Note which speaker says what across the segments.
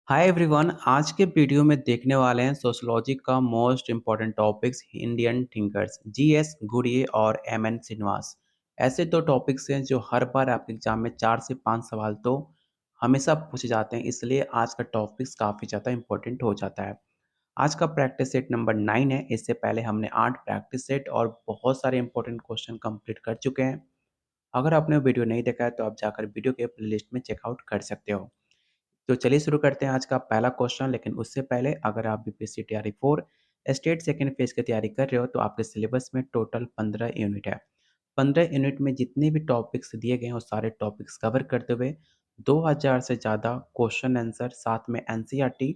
Speaker 1: Hi everyone. आज के video में देखने वाले हैं सोशियोलॉजी का most important topics Indian thinkers GS Ghurye और एमएन श्रीनिवास। ऐसे दो टॉपिक्स हैं जो हर बार आपके एग्जाम में 4 से 5 सवाल तो हमेशा पूछे जाते हैं, इसलिए आज का टॉपिक्स काफ़ी ज़्यादा इम्पोर्टेंट हो जाता है। आज का प्रैक्टिस सेट नंबर 9 है। इससे पहले हमने 8 प्रैक्टिस सेट और बहुत सारे इंपॉर्टेंट क्वेश्चन कंप्लीट कर चुके हैं। अगर आपने वीडियो नहीं देखा है तो आप जाकर वीडियो के प्लेलिस्ट में चेकआउट कर सकते हो। तो चलिए शुरू करते हैं आज का पहला क्वेश्चन। लेकिन उससे पहले अगर आप बीपीएससी तैयारी 4 स्टेट सेकंड फेज की तैयारी कर रहे हो तो आपके सिलेबस में टोटल 15 यूनिट है। 15 यूनिट में जितने भी टॉपिक्स दिए गए हैं वो सारे टॉपिक्स कवर करते हुए 2000 से ज़्यादा क्वेश्चन आंसर, साथ में एनसीईआरटी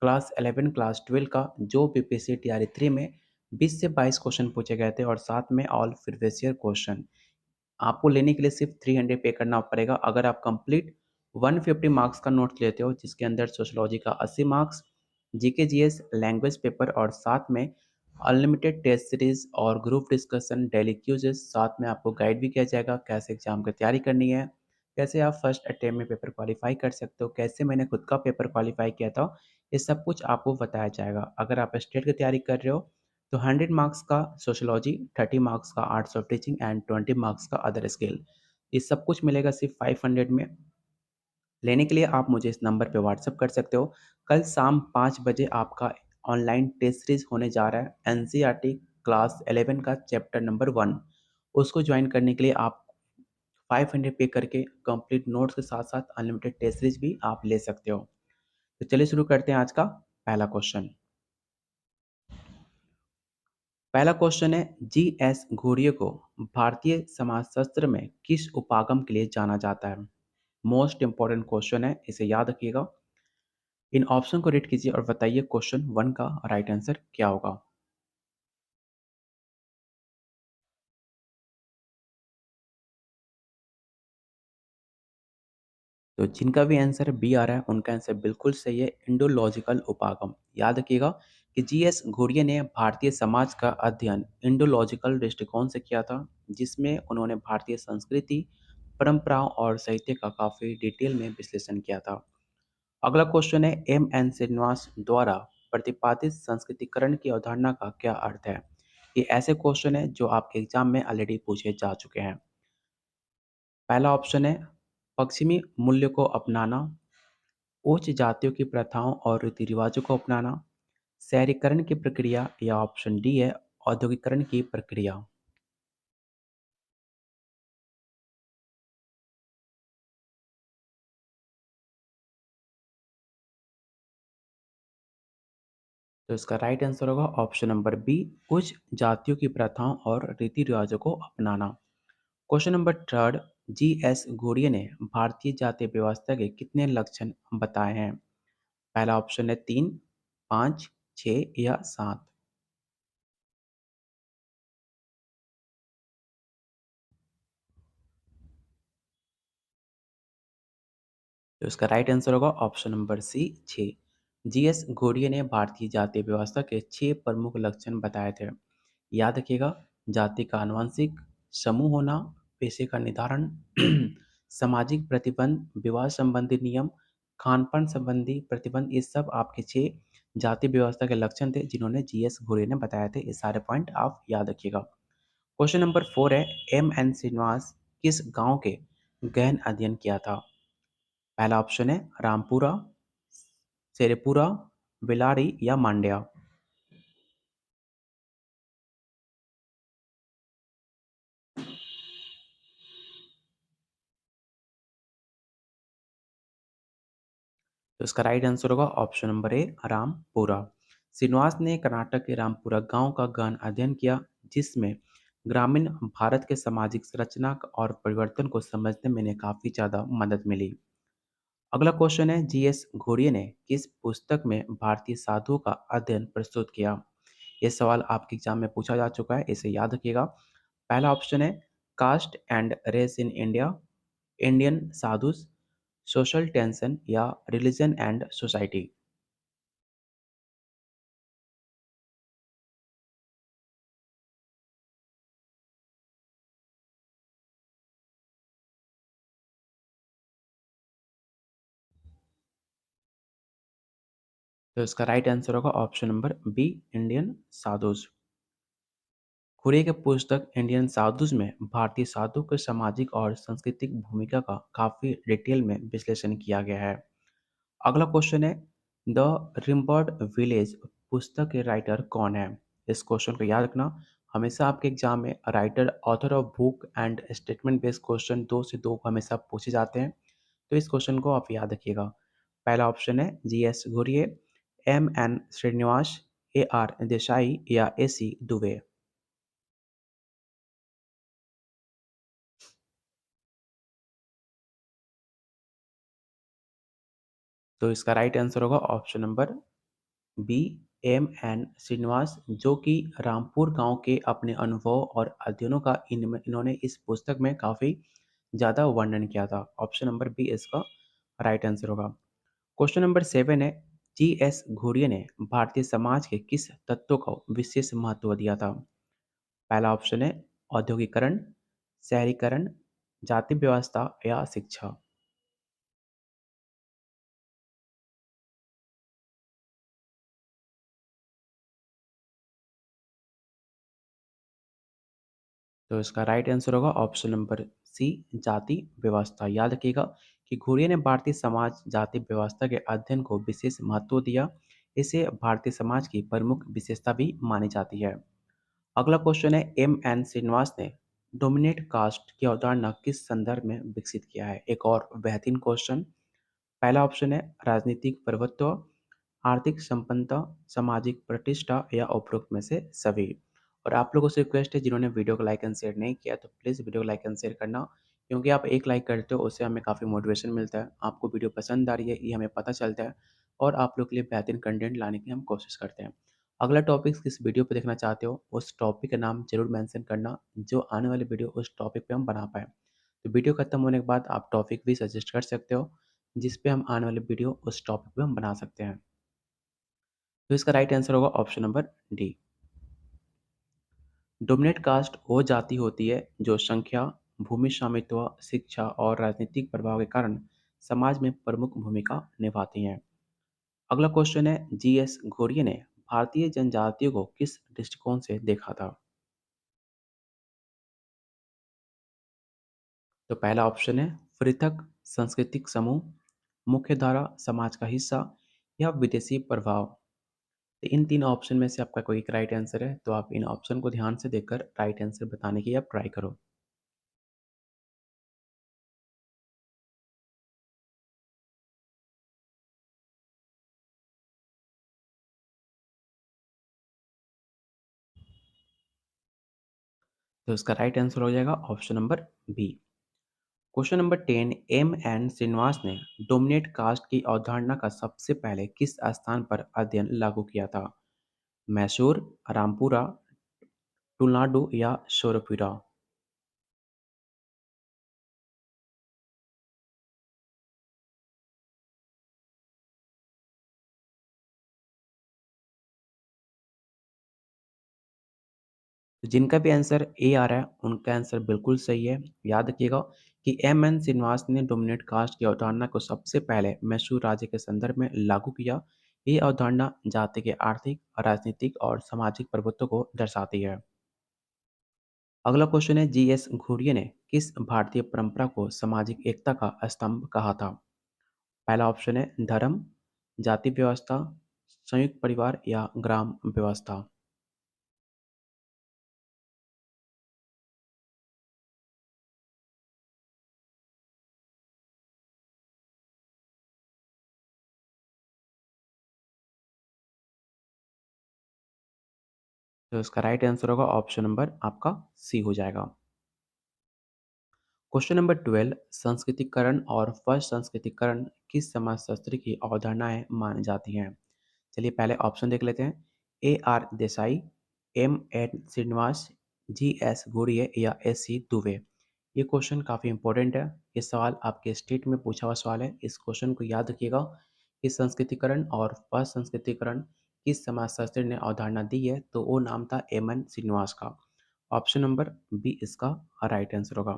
Speaker 1: क्लास 11 क्लास 12 का जो बीपीएससी तैयारी 3 में 20 से 22 क्वेश्चन पूछे गए थे, और साथ में ऑल प्रीवियस ईयर क्वेश्चन। आपको लेने के लिए सिर्फ 300 पे करना पड़ेगा। अगर आप कंप्लीट 150 मार्क्स का नोट्स लेते हो, जिसके अंदर सोशियोलॉजी का 80 marks, GK GS language paper और साथ में अनलिमिटेड टेस्ट सीरीज और ग्रुप डिस्कशन, डेली क्यूजेस, साथ में आपको गाइड भी किया जाएगा कैसे एग्जाम की तैयारी करनी है, कैसे आप फर्स्ट अटेम्प्ट में पेपर क्वालिफाई कर सकते हो, कैसे मैंने खुद का पेपर क्वालिफाई किया था, ये सब कुछ आपको बताया जाएगा। अगर आप स्टेट की तैयारी कर रहे हो तो 100 मार्क्स का सोशियोलॉजी, 30 मार्क्स का arts of teaching and 20 marks का अदर स्किल, ये सब कुछ मिलेगा सिर्फ 500 में। लेने के लिए आप मुझे इस नंबर पे व्हाट्सअप कर सकते हो। कल शाम 5 बजे आपका ऑनलाइन टेस्ट सीरीज होने जा रहा है एनसीईआरटी क्लास 11 का चैप्टर नंबर 1। उसको ज्वाइन करने के लिए आप 500 पे करके कंप्लीट नोट्स के साथ साथ अनलिमिटेड टेस्ट सीरीज भी आप ले सकते हो। तो चलिए शुरू करते हैं आज का पहला क्वेश्चन। पहला क्वेश्चन है, जी एस घुरिये को भारतीय समाजशास्त्र में किस उपागम के लिए जाना जाता है? मोस्ट इंपॉर्टेंट क्वेश्चन है, इसे याद रखिएगा। इन ऑप्शन को रीड कीजिए और बताइए क्वेश्चन 1 का राइट आंसर क्या होगा। तो जिनका भी आंसर बी आ रहा है उनका आंसर बिल्कुल सही है, इंडोलॉजिकल उपागम। याद रखिएगा कि जी एस घुरिये ने भारतीय समाज का अध्ययन इंडोलॉजिकल दृष्टिकोण से किया था, जिसमें उन्होंने भारतीय संस्कृति, परंपराओं और साहित्य का काफ़ी डिटेल में विश्लेषण किया था। अगला क्वेश्चन है, एम एन श्रीनिवास द्वारा प्रतिपादित संस्कृतिकरण की अवधारणा का क्या अर्थ है? ये ऐसे क्वेश्चन है जो आपके एग्जाम में ऑलरेडी पूछे जा चुके हैं। पहला ऑप्शन है पश्चिमी मूल्य को अपनाना, उच्च जातियों की प्रथाओं और रीति रिवाजों को अपनाना, शहरीकरण की प्रक्रिया, या ऑप्शन डी है औद्योगिकरण की प्रक्रिया। तो इसका राइट आंसर होगा ऑप्शन नंबर बी, उच्च जातियों की प्रथाओं और रीति रिवाजों को अपनाना। क्वेश्चन नंबर थर्ड, जी एस घुरिये ने भारतीय जातीय व्यवस्था के कितने लक्षण बताए हैं? पहला ऑप्शन है 3, 5, 6 या 7। तो इसका राइट आंसर होगा option number C, 6। G S Ghurye ने भारतीय जातीय व्यवस्था के 6 प्रमुख लक्षण बताए थे। याद रखिएगा, जाति का आनुवंशिक समूह होना, पेशे का निर्धारण, सामाजिक प्रतिबंध, विवाह संबंधी नियम, खान-पान संबंधी प्रतिबंध, ये सब आपके 6 जाति व्यवस्था के लक्षण थे जिन्होंने जीएस घुरिये ने बताए थे। ये सारे पॉइंट आप याद रखिएगा। क्वेश्चन नंबर 4 है, एम एन श्रीनिवास किस गांव के गहन अध्ययन किया था? पहला ऑप्शन है रामपुरा, शेरपुरा, बेलारी या मांड्या। तो इसका राइट आंसर होगा option number A, Rampura. Srinivas ने कर्नाटक के रामपुरा गांव का गहन अध्ययन किया, जिसमें ग्रामीण भारत के सामाजिक संरचना और परिवर्तन को समझने में इन्हें काफ़ी ज़्यादा मदद मिली। अगला क्वेश्चन है, जी एस घुरिये ने किस पुस्तक में भारतीय साधुओं का अध्ययन प्रस्तुत किया? ये सवाल आपके एग्जाम में पूछा जा चुका है, इसे याद रखिएगा। पहला ऑप्शन है caste and race in India, Indian sadhus, social tension या रिलीजन एंड सोसाइटी। तो इसका राइट आंसर होगा option number B, Indian sadhus. Ghurye के पुस्तक इंडियन साधुज में भारतीय साधु के सामाजिक और सांस्कृतिक भूमिका का काफ़ी डिटेल में विश्लेषण किया गया है। अगला क्वेश्चन है, द रिम्बर्ड विलेज पुस्तक के राइटर कौन है? इस क्वेश्चन को याद रखना। हमेशा आपके एग्जाम में writer, author of book and statement based question दो से दो हमेशा पूछे जाते हैं, तो इस क्वेश्चन को आप याद रखिएगा। पहला ऑप्शन है G S Ghurye, M N Srinivas, A R Desai या ए सी दुबे। तो इसका राइट आंसर होगा option number B, M N Srinivas, जो कि रामपुर गांव के अपने अनुभव और अध्ययनों का इन्होंने इस पुस्तक में काफ़ी ज़्यादा वर्णन किया था। ऑप्शन नंबर बी इसका राइट आंसर होगा। क्वेश्चन नंबर 7 है, जी एस घुरिये ने भारतीय समाज के किस तत्व को विशेष महत्व दिया था? पहला ऑप्शन है औद्योगिकरण, शहरीकरण, जाति व्यवस्था या शिक्षा। तो इसका राइट आंसर होगा ऑप्शन नंबर सी, जाति व्यवस्था। याद रखिएगा कि घुरिये ने भारतीय समाज जाति व्यवस्था के अध्ययन को विशेष महत्व दिया। इसे भारतीय समाज की प्रमुख विशेषता भी मानी जाती है। अगला क्वेश्चन है, एम एन श्रीनिवास ने डोमिनेट कास्ट की अवधारणा किस संदर्भ में विकसित किया है? एक और बेहतरीन क्वेश्चन। पहला ऑप्शन है राजनीतिक प्रभुत्व, आर्थिक संपन्नता, सामाजिक प्रतिष्ठा या उपरोक्त में से सभी। और आप लोगों से रिक्वेस्ट है, जिन्होंने वीडियो को लाइक एंड शेयर नहीं किया तो प्लीज़ वीडियो को लाइक एंड शेयर करना, क्योंकि आप एक लाइक करते हो उससे हमें काफ़ी मोटिवेशन मिलता है। आपको वीडियो पसंद आ रही है ये हमें पता चलता है, और आप लोग के लिए बेहतरीन कंटेंट लाने की हम कोशिश करते हैं। अगला टॉपिक किस वीडियो पे देखना चाहते हो उस टॉपिक का नाम जरूर मेंशन करना, जो आने वाली वीडियो उस टॉपिक पे हम बना पाएँ। तो वीडियो खत्म होने के बाद आप टॉपिक भी सजेस्ट कर सकते हो, जिस पे हम आने वाली वीडियो उस टॉपिक पे हम बना सकते हैं। तो इसका राइट आंसर होगा option number D. Dominate caste वो जाति होती है जो संख्या, भूमि स्वामित्व, शिक्षा और राजनीतिक प्रभाव के कारण समाज में प्रमुख भूमिका निभाती हैं। अगला क्वेश्चन है, जी एस घोरिये ने भारतीय जनजातियों को किस दृष्टिकोण से देखा था? तो पहला ऑप्शन है पृथक सांस्कृतिक समूह, मुख्यधारा समाज का हिस्सा या विदेशी प्रभाव। तो इन तीन ऑप्शन में से आपका कोई एक राइट आंसर है, तो आप इन ऑप्शन को ध्यान से देखकर राइट आंसर बताने की आप ट्राई करो। तो इसका राइट आंसर हो जाएगा option number B. Question number 10, M N Srinivas ने डोमिनेट कास्ट की अवधारणा का सबसे पहले किस स्थान पर अध्ययन लागू किया था? मैसूर, रामपुरा, टूलनाडु या शोरपुरा। तो जिनका भी आंसर ए आ रहा है उनका आंसर बिल्कुल सही है। याद रखिएगा कि एम एन श्रीनिवास ने डोमिनेट कास्ट की अवधारणा को सबसे पहले मैसूर राज्य के संदर्भ में लागू किया। ये अवधारणा जाति के आर्थिक, राजनीतिक और सामाजिक प्रभुत्व को दर्शाती है। अगला क्वेश्चन है, जी एस घुरिये ने किस भारतीय परंपरा को सामाजिक एकता का स्तंभ कहा था? पहला ऑप्शन है धर्म, जाति व्यवस्था, संयुक्त परिवार या ग्राम व्यवस्था। तो इसका राइट आंसर होगा ऑप्शन नंबर आपका सी हो जाएगा। क्वेश्चन नंबर 12, संस्कृतिकरण और संस्कृतिकरण किस समाजशास्त्र की अवधारणाएं मानी जाती हैं? चलिए पहले ऑप्शन देख लेते हैं। A R Desai, M N Srinivas, G S Ghurye या एस सी दुबे। ये क्वेश्चन काफ़ी इंपॉर्टेंट है। ये सवाल आपके स्टेट में पूछा हुआ सवाल है। इस क्वेश्चन को याद रखिएगा कि संस्कृतिकरण और संस्कृतिकरण किस समाजशास्त्री ने अवधारणा दी है, तो वो नाम था एम एन श्रीनिवास का। ऑप्शन नंबर बी इसका राइट आंसर होगा।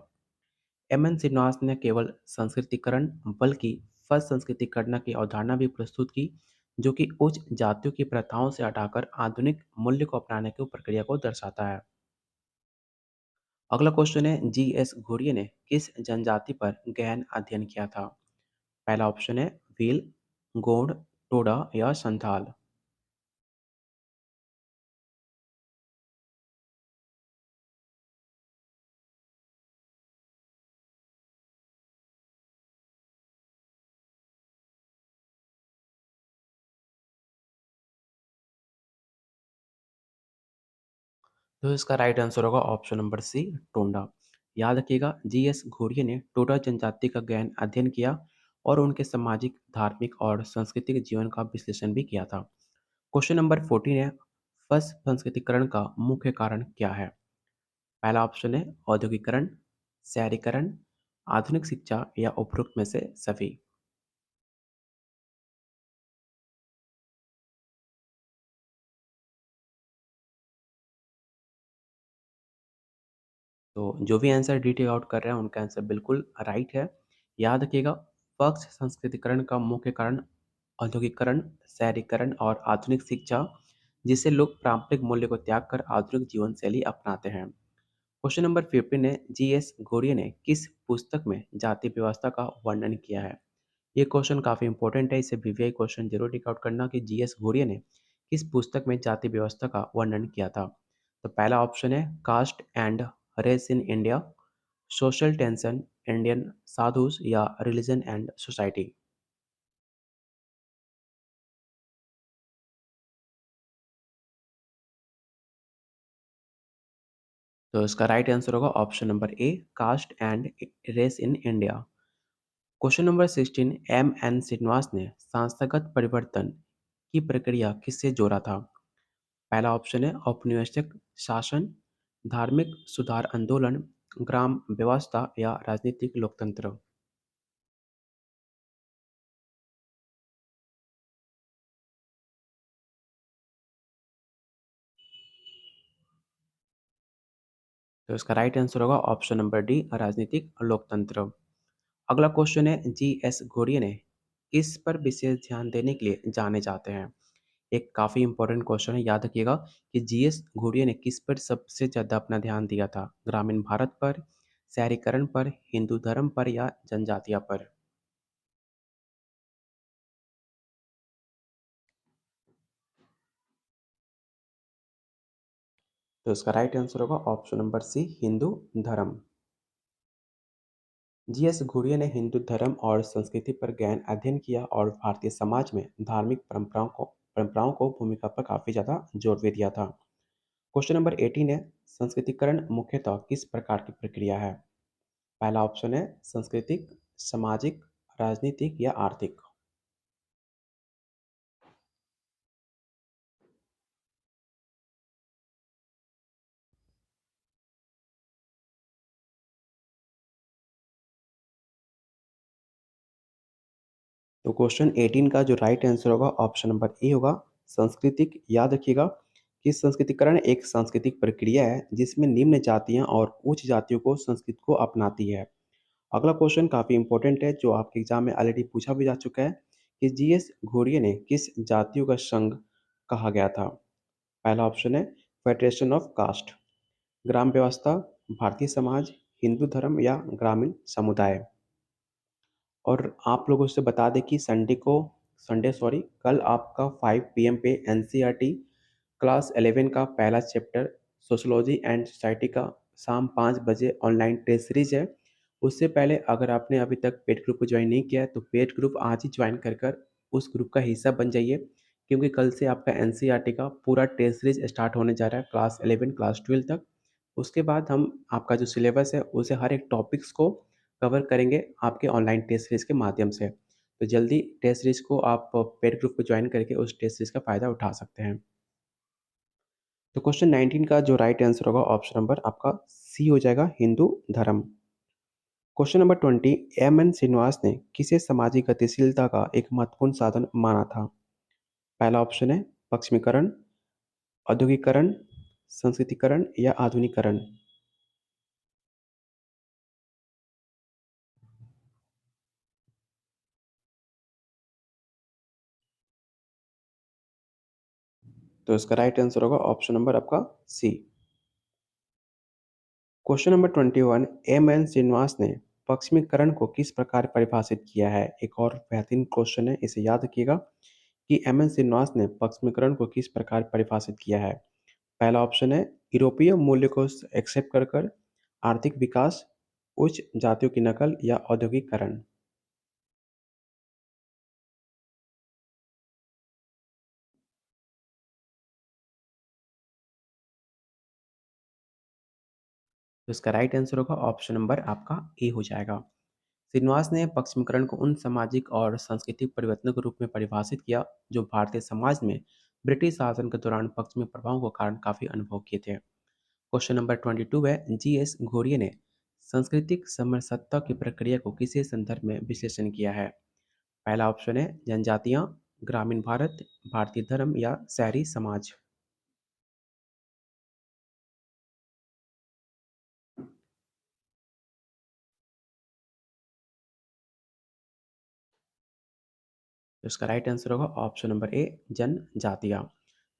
Speaker 1: एम एन श्रीनिवास ने केवल संस्कृतिकरण बल्कि संस्कृतिकरण की अवधारणा भी प्रस्तुत की, जो कि उच्च जातियों की प्रथाओं से हटाकर आधुनिक मूल्य को अपनाने की प्रक्रिया को दर्शाता है। अगला क्वेश्चन है, जी.एस. घुरिये ने किस जनजाति पर गहन अध्ययन किया था? पहला ऑप्शन है भील, गोंड, टोडा या संथाल। तो इसका राइट आंसर होगा ऑप्शन नंबर सी, टोंडा। याद रखिएगा, जी.एस. घुरिये ने टोडा जनजाति का गहन अध्ययन किया और उनके सामाजिक, धार्मिक और सांस्कृतिक जीवन का विश्लेषण भी किया था। क्वेश्चन नंबर 14 है, फर्स्ट संस्कृतिकरण का मुख्य कारण क्या है? पहला ऑप्शन है औद्योगिकरण, शहरीकरण, आधुनिक शिक्षा या उपरोक्त में से सभी। तो जो भी आंसर डी टिक आउट कर रहे हैं उनका आंसर बिल्कुल राइट है। याद रखिएगा, पक्ष संस्कृतिकरण का मुख्य कारण औद्योगिकरण, शहरीकरण और आधुनिक शिक्षा, जिससे लोग पारंपरिक मूल्य को त्याग कर आधुनिक जीवन शैली अपनाते हैं। क्वेश्चन नंबर 15 है, जी.एस. घुरिये ने किस पुस्तक में जाति व्यवस्था का वर्णन किया है? ये क्वेश्चन काफ़ी इंपॉर्टेंट है, इसे वीवीआई क्वेश्चन जरूर टिक आउट करना कि जी.एस. घुरिये ने किस पुस्तक में जाति व्यवस्था का वर्णन किया था? तो पहला ऑप्शन है caste and race in India, social tension, Indian sadhus या रिलीजन एंड सोसाइटी। तो इसका राइट आंसर होगा option number A, caste and race in India. Question number 16, M N Srinivas ने संस्थागत परिवर्तन की प्रक्रिया किससे जोड़ा था? पहला ऑप्शन है औपनिवेशिक शासन, धार्मिक सुधार आंदोलन, ग्राम व्यवस्था या राजनीतिक लोकतंत्र। तो इसका राइट आंसर होगा ऑप्शन नंबर डी, राजनीतिक लोकतंत्र। अगला क्वेश्चन है, जी एस घुरिये ने किस पर विशेष ध्यान देने के लिए जाने जाते हैं? एक काफ़ी इंपॉर्टेंट क्वेश्चन है, याद रखिएगा कि जी एस घुरिये ने किस पर सबसे ज़्यादा अपना ध्यान दिया था? ग्रामीण भारत पर, शहरीकरण पर, हिंदू धर्म पर या जनजातिया पर? तो इसका राइट आंसर होगा ऑप्शन नंबर सी, हिंदू धर्म। जी.एस. घुरिये ने हिंदू धर्म और संस्कृति पर गहन अध्ययन किया और भारतीय समाज में धार्मिक परंपराओं को भूमिका पर काफ़ी ज़्यादा जोर भी दिया था। क्वेश्चन नंबर 18 है, संस्कृतिकरण मुख्यतः किस प्रकार की प्रक्रिया है? पहला ऑप्शन है सांस्कृतिक, सामाजिक, राजनीतिक या आर्थिक। तो क्वेश्चन 18 का जो राइट आंसर होगा ऑप्शन नंबर ए होगा, सांस्कृतिक। याद रखिएगा कि संस्कृतिकरण एक सांस्कृतिक प्रक्रिया है जिसमें निम्न जातियां और उच्च जातियों को संस्कृति को अपनाती है। अगला क्वेश्चन काफ़ी इंपॉर्टेंट है जो आपके एग्जाम में ऑलरेडी पूछा भी जा चुका है कि जी.एस. घुरिये ने किस जातियों का संघ कहा गया था? पहला ऑप्शन है फेडरेशन ऑफ कास्ट, ग्राम व्यवस्था, भारतीय समाज, हिंदू धर्म या ग्रामीण समुदाय। और आप लोगों से बता दें कि संडे कल आपका 5 PM पे एनसीईआरटी क्लास 11 का पहला चैप्टर सोशियोलॉजी एंड सोसाइटी का शाम 5 बजे ऑनलाइन टेस्ट सीरीज है। उससे पहले अगर आपने अभी तक पेड ग्रुप को ज्वाइन नहीं किया है तो पेड ग्रुप आज ही ज्वाइन कर कर उस ग्रुप का हिस्सा बन जाइए, क्योंकि कल से आपका एनसीईआरटी का पूरा टेस्ट सीरीज स्टार्ट होने जा रहा है क्लास 11 क्लास 12 तक। उसके बाद हम आपका जो सिलेबस है उसे हर एक टॉपिक्स को कवर करेंगे आपके ऑनलाइन टेस्ट सीरीज के माध्यम से। तो जल्दी टेस्ट सीरीज को आप पेड ग्रुप को ज्वाइन करके उस टेस्ट सीरीज का फ़ायदा उठा सकते हैं। तो क्वेश्चन 19 का जो राइट आंसर होगा ऑप्शन नंबर आपका सी हो जाएगा, हिंदू धर्म। Question number 20, M N Srinivas ने किसे सामाजिक गतिशीलता का एक महत्वपूर्ण साधन माना था? पहला ऑप्शन है पश्चिमीकरण, औद्योगिकरण, संस्कृतिकरण या आधुनिकरण। तो इसका राइट आंसर होगा ऑप्शन नंबर आपका C. Question number 21, M N Srinivas ने पश्चिमीकरण को किस प्रकार परिभाषित किया है? एक और बेहतरीन क्वेश्चन है, इसे याद रखिएगा कि एम एन श्रीनिवास ने पश्चिमीकरण को किस प्रकार परिभाषित किया है? पहला ऑप्शन है यूरोपीय मूल्य को एक्सेप्ट कर कर, आर्थिक विकास, उच्च जातियों की नकल या औद्योगिकरण। तो इसका राइट आंसर होगा ऑप्शन नंबर आपका ए हो जाएगा। श्रीनिवास ने पश्चिमीकरण को उन सामाजिक और सांस्कृतिक परिवर्तनों के रूप में परिभाषित किया जो भारतीय समाज में ब्रिटिश शासन के दौरान पश्चिमी प्रभावों के कारण काफी अनुभव किए थे। क्वेश्चन नंबर 22 है, जी एस घोरिये ने सांस्कृतिक समरसत्ता की प्रक्रिया को किसी संदर्भ में विश्लेषण किया है? पहला ऑप्शन है जनजातियां, ग्रामीण भारत, भारतीय धर्म या शहरी समाज। तो इसका राइट आंसर होगा ऑप्शन नंबर ए जनजातियां।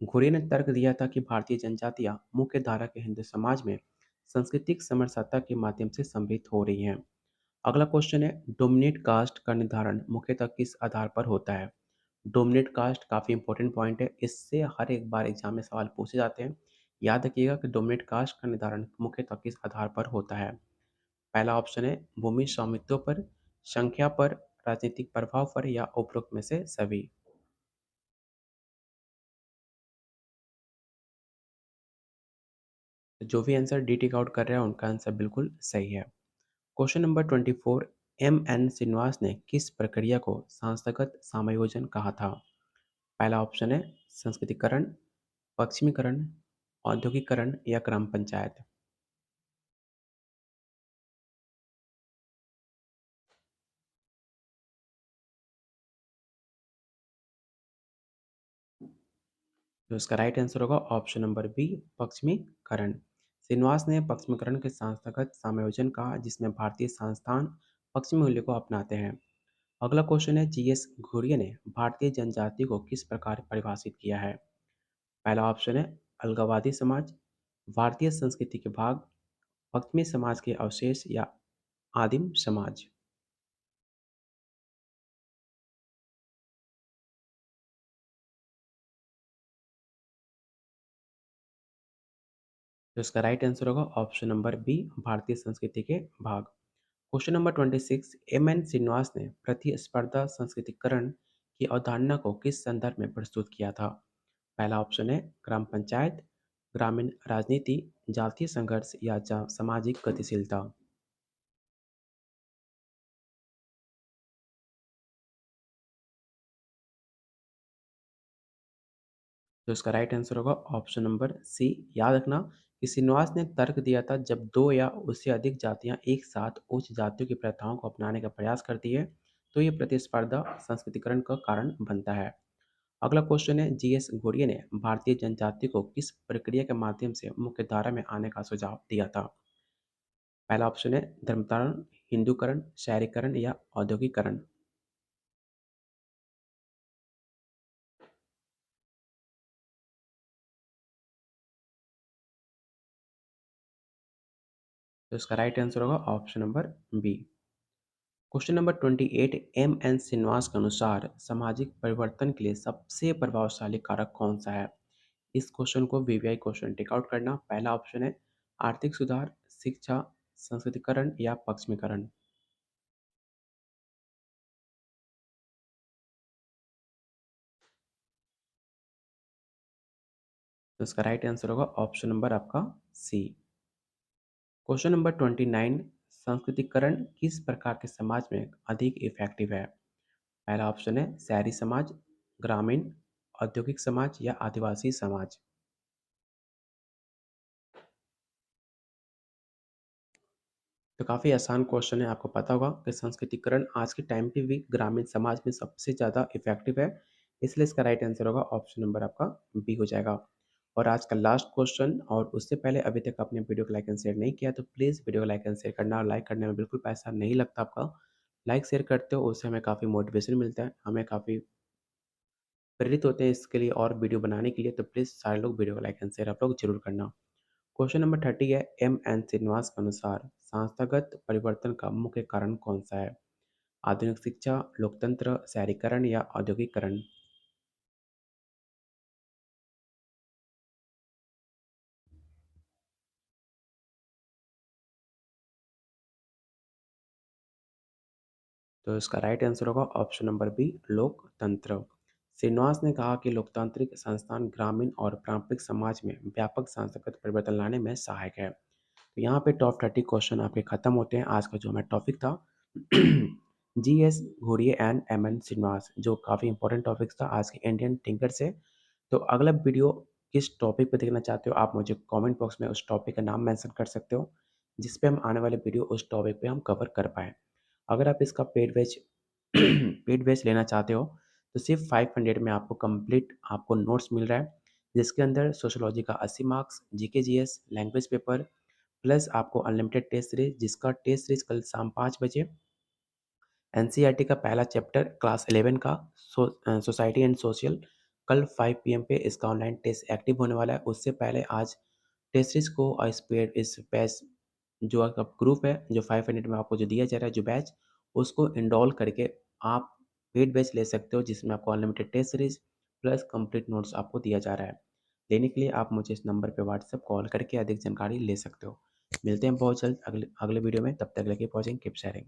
Speaker 1: घुरे ने तर्क दिया था कि भारतीय जनजातियां मुख्य धारा के हिंदू समाज में सांस्कृतिक समरसता के माध्यम से सम्मिलित हो रही हैं। अगला क्वेश्चन है, डोमिनेट कास्ट का निर्धारण मुख्यतः किस आधार पर होता है? डोमिनेट कास्ट काफ़ी इंपॉर्टेंट पॉइंट है, इससे हर एक बार एग्जाम में सवाल पूछे जाते हैं। याद रखिएगा कि डोमिनेट कास्ट का निर्धारण मुख्यतः किस आधार पर होता है? पहला ऑप्शन है भूमि स्वामित्व पर, संख्या पर, राजनीतिक प्रभाव पर या उपरोक्त में से सभी। तो जो भी आंसर डी टिक आउट कर रहे हैं उनका आंसर बिल्कुल सही है। Question number 24, M N Srinivas ने किस प्रक्रिया को संस्थागत समायोजन कहा था? पहला ऑप्शन है संस्कृतिकरण, पश्चिमीकरण, औद्योगिकरण या ग्राम पंचायत। तो इसका राइट आंसर होगा ऑप्शन नंबर बी, पश्चिमीकरण। श्रीनिवास ने पश्चिमीकरण के संस्थागत समायोजन कहा जिसमें भारतीय संस्थान पश्चिमी मूल्य को अपनाते हैं। अगला क्वेश्चन है, जी एस घुरिये ने भारतीय जनजाति को किस प्रकार परिभाषित किया है? पहला ऑप्शन है अलगावादी समाज, भारतीय संस्कृति के भाग, पश्चिमी समाज के अवशेष या आदिम समाज। तो इसका राइट आंसर होगा ऑप्शन नंबर बी, भारतीय संस्कृति के भाग। Question number 26, M N Srinivas ने प्रतिस्पर्धा संस्कृतिकरण की अवधारणा को किस संदर्भ में प्रस्तुत किया था? पहला ऑप्शन है ग्राम पंचायत, ग्रामीण राजनीति, जातीय संघर्ष या सामाजिक गतिशीलता। तो इसका राइट आंसर होगा ऑप्शन नंबर सी। याद रखना कि श्रीनिवास ने तर्क दिया था जब दो या उससे अधिक जातियां एक साथ उच्च जातियों की प्रथाओं को अपनाने का प्रयास करती है तो ये प्रतिस्पर्धा संस्कृतिकरण का कारण बनता है। अगला क्वेश्चन है, जी एस घोड़िये ने भारतीय जनजाति को किस प्रक्रिया के माध्यम से मुख्य धारा में आने का सुझाव दिया था? पहला ऑप्शन है धर्मांतरण, हिंदूकरण, शहरीकरण या औद्योगिकरण। तो इसका राइट आंसर होगा option number B. Question number 28, M N Srinivas के अनुसार सामाजिक परिवर्तन के लिए सबसे प्रभावशाली कारक कौन सा है? इस क्वेश्चन को वीवीआई क्वेश्चन टिक आउट करना। पहला ऑप्शन है आर्थिक सुधार, शिक्षा, संस्कृतिकरण या पश्चिमीकरण। तो इसका राइट आंसर होगा ऑप्शन नंबर आपका सी। क्वेश्चन नंबर 29, संस्कृतिकरण किस प्रकार के समाज में अधिक इफेक्टिव है? पहला ऑप्शन है शहरी समाज, ग्रामीण, औद्योगिक समाज या आदिवासी समाज। तो काफ़ी आसान क्वेश्चन है, आपको पता होगा कि संस्कृतिकरण आज के टाइम पे भी ग्रामीण समाज में सबसे ज़्यादा इफेक्टिव है, इसलिए इसका राइट आंसर होगा ऑप्शन नंबर आपका बी हो जाएगा। और आज का लास्ट क्वेश्चन, और उससे पहले अभी तक आपने वीडियो को लाइक एंड शेयर नहीं किया तो प्लीज़ वीडियो को लाइक एंड शेयर करना, और लाइक करने में बिल्कुल पैसा नहीं लगता आपका। लाइक शेयर करते हो उससे हमें काफ़ी मोटिवेशन मिलता है, हमें काफ़ी प्रेरित होते हैं इसके लिए और वीडियो बनाने के लिए, तो प्लीज़ सारे लोग वीडियो को लाइक एंड शेयर आप लोग ज़रूर करना। क्वेश्चन नंबर 30 है, एम एन श्रीनिवास के अनुसार संस्थागत परिवर्तन का मुख्य कारण कौन-सा है? आधुनिक शिक्षा, लोकतंत्र, शहरीकरण या औद्योगिकरण? तो इसका राइट आंसर होगा ऑप्शन नंबर बी, लोकतंत्र। श्रीनिवास ने कहा कि लोकतांत्रिक संस्थान ग्रामीण और पारंपरिक समाज में व्यापक सांस्कृतिक परिवर्तन लाने में सहायक है। तो यहाँ पे टॉप 30 क्वेश्चन आपके खत्म होते हैं। आज का जो हमारा टॉपिक था G S Ghurye and M N Srinivas, जो काफ़ी इंपॉर्टेंट टॉपिक था आज के इंडियन थिंकर से। तो अगला वीडियो किस टॉपिक पे देखना चाहते हो, आप मुझे कमेंट बॉक्स में उस टॉपिक का नाम मेंशन कर सकते हो, जिस पे हम आने वाले वीडियो उस टॉपिक पे हम कवर कर पाएँ। अगर आप इसका पेड बैच पेड बैच लेना चाहते हो, तो सिर्फ़ 500 में आपको कंप्लीट आपको नोट्स मिल रहा है, जिसके अंदर सोशियोलॉजी का 80 marks, GK, GS, language paper plus आपको अनलिमिटेड टेस्ट सीरीज़, जिसका टेस्ट सीरीज़ कल शाम 5 बजे, एनसीईआरटी का पहला चैप्टर क्लास 11 का सोसाइटी एंड सोशल कल 5 पीएम पे इसका ऑनलाइन टेस्ट एक्टिव होने वाला है। उससे पहले आज टेस्ट सीरीज़ को और इस बैच जो आपका ग्रुप है, जो 500 में आपको जो दिया जा रहा है जो बैच, उसको इनरोल करके आप पेड बैच ले सकते हो, जिसमें आपको unlimited test series plus complete notes आपको दिया जा रहा है। लेने के लिए आप मुझे इस नंबर पे व्हाट्सएप कॉल करके अधिक जानकारी ले सकते हो। मिलते हैं बहुत जल्द अगले अगले वीडियो में, तब तक के लिए कीप वॉचिंग, कीप शेयरिंग।